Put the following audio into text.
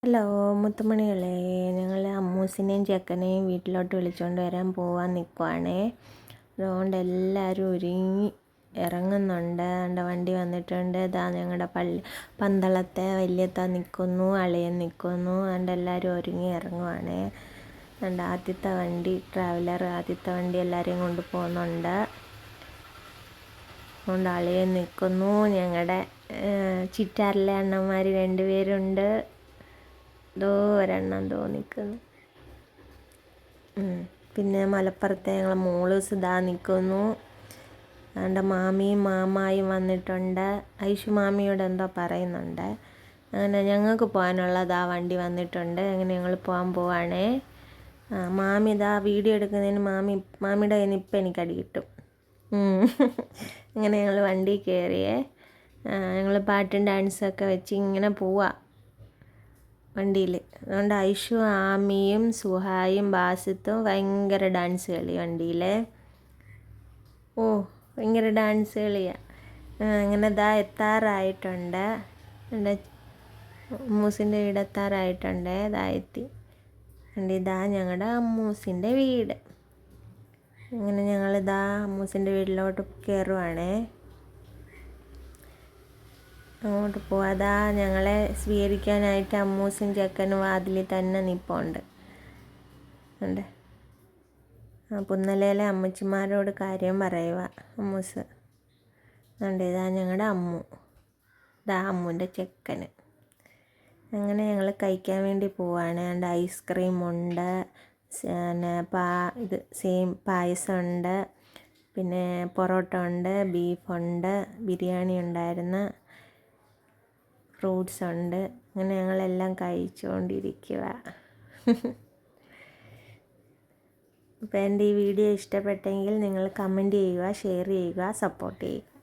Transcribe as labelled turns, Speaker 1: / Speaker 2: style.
Speaker 1: Hello മുത്തുമണികളെ, ഞങ്ങൾ അമ്മൂസിനെയും ചെക്കനെയും വീട്ടിലോട്ട് വിളിച്ചുകൊണ്ട് വരാൻ പോവാൻ നിൽക്കുവാണേ. അതുകൊണ്ട് എല്ലാവരും ഒരുങ്ങി ഇറങ്ങുന്നുണ്ട്. എൻ്റെ വണ്ടി വന്നിട്ടുണ്ട്. ഇതാ ഞങ്ങളുടെ പന്തളത്തെ വലിയത്ത നിൽക്കുന്നു, അളിയൻ നിൽക്കുന്നു. അതുകൊണ്ട് എല്ലാവരും ഒരുങ്ങി ഇറങ്ങുവാണേ. അതുകൊണ്ട് ആദ്യത്തെ വണ്ടി ട്രാവലർ, ആദ്യത്തെ വണ്ടി എല്ലാവരെയും കൊണ്ട് പോകുന്നുണ്ട്. അതുകൊണ്ട് അളിയൻ നിൽക്കുന്നു. ഞങ്ങളുടെ ചിറ്റാറിലെ അണ്ണന്മാർ 2 പേരുണ്ട്. ഒരെണ്ണം നിൽക്കുന്നു. പിന്നെ മലപ്പുറത്തെ ഞങ്ങളെ മോളൂസ് ഇതാ നിൽക്കുന്നു. അതുകൊണ്ട് മാമിയും മാമായും വന്നിട്ടുണ്ട്. ഐഷു മാമിയോട് എന്തോ പറയുന്നുണ്ട്. അങ്ങനെ ഞങ്ങൾക്ക് പോകാനുള്ളത് വണ്ടി വന്നിട്ടുണ്ട്. അങ്ങനെ ഞങ്ങൾ പോകാൻ പോവാണേ. മാമി ഇതാ വീഡിയോ എടുക്കുന്നതിന് മാമിയുടെ കയ്യിൽ നിന്ന് ഇപ്പം എനിക്ക് അടി കിട്ടും. അങ്ങനെ ഞങ്ങൾ വണ്ടി കയറിയേ. ഞങ്ങൾ പാട്ടും ഡാൻസൊക്കെ വെച്ച് ഇങ്ങനെ പോവാം വണ്ടിയിൽ. അതുകൊണ്ട് ഐഷു ആമിയും സുഹായും ബാസിത്തും ഭയങ്കര ഡാൻസ് കളി വണ്ടിയിൽ. ഭയങ്കര ഡാൻസ് കളിയാണ്. അങ്ങനെ എത്താറായിട്ടുണ്ട്. എൻ്റെ അമ്മൂസിൻ്റെ വീട് എത്താറായിട്ടുണ്ട്. എത്തി. ഞങ്ങളുടെ അമ്മൂസിൻ്റെ വീട്. അങ്ങനെ ഞങ്ങളിതാ അമ്മൂസിൻ്റെ വീട്ടിലോട്ട് കയറുവാണേ. അങ്ങോട്ട് പോവാതാ ഞങ്ങളെ സ്വീകരിക്കാനായിട്ട് അമ്മൂസും ചെക്കനും വാതിലിൽ തന്നെ നിൽപ്പുണ്ട്. ഉണ്ട്. പുന്നലയിലെ അമ്മച്ചിമാരോട് കാര്യം പറയുക അമ്മൂസ്. ഉണ്ട്. ഞങ്ങളുടെ അമ്മു. അമ്മുൻ്റെ ചെക്കന്. അങ്ങനെ ഞങ്ങൾ കഴിക്കാൻ വേണ്ടി പോവാണ്. അതുകൊണ്ട് ഐസ്ക്രീമുണ്ട്, പിന്നെ പായസമുണ്ട്, പിന്നെ പൊറോട്ട ഉണ്ട്, ബീഫുണ്ട്, ബിരിയാണി ഉണ്ടായിരുന്നു, ഫ്രൂട്ട്സ് ഉണ്ട്. അങ്ങനെ ഞങ്ങളെല്ലാം കഴിച്ചുകൊണ്ടിരിക്കുക. അപ്പോൾ എൻ്റെ ഈ വീഡിയോ ഇഷ്ടപ്പെട്ടെങ്കിൽ നിങ്ങൾ കമൻറ്റ് ചെയ്യുക, ഷെയർ ചെയ്യുക, സപ്പോർട്ട് ചെയ്യുക.